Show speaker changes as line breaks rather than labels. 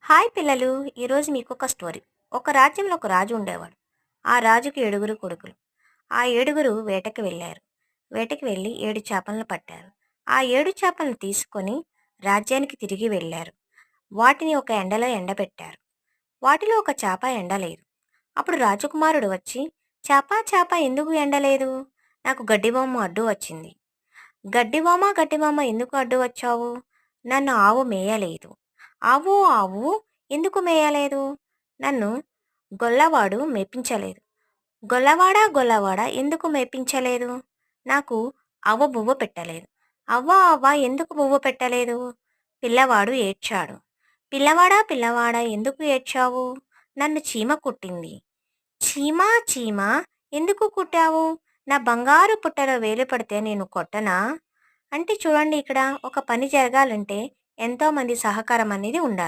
Hi పిల్లలు, ఈరోజు మీకు ఒక స్టోరీ. ఒక రాజ్యంలో ఒక రాజు ఉండేవాడు. ఆ రాజుకి 7 కొడుకులు. ఆ 7 వేటకి వెళ్ళారు. వేటకి వెళ్ళి 7 చేపలను పట్టారు. ఆ 7 చేపలను తీసుకొని రాజ్యానికి తిరిగి వెళ్ళారు. వాటిని ఒక ఎండలో ఎండబెట్టారు. వాటిలో ఒక చేప ఎండలేదు. అప్పుడు రాజకుమారుడు వచ్చి, చేప చేప ఎందుకు ఎండలేదు? నాకు గడ్డిబొమ్మ అడ్డు వచ్చింది. గడ్డివామ ఎందుకు అడ్డు వచ్చావు? నన్ను ఆవు మేయలేదు. ఆవు ఎందుకు మేయలేదు? నన్ను గొల్లవాడు మేపించలేదు. గొల్లవాడా ఎందుకు మేపించలేదు? నాకు అవ్వ బువ్వ పెట్టలేదు. అవ్వ ఎందుకు బువ్వ పెట్టలేదు? పిల్లవాడు ఏడ్చాడు. పిల్లవాడా ఎందుకు ఏడ్చావు? నన్ను చీమ కుట్టింది. చీమా ఎందుకు కుట్టావు? నా బంగారు పుట్టలో వేలు పడితే నేను కొట్టనా? అంటే చూడండి, ఇక్కడ ఒక పని జరగాలంటే ఎంతోమంది సహకారం అనేది ఉండాలి.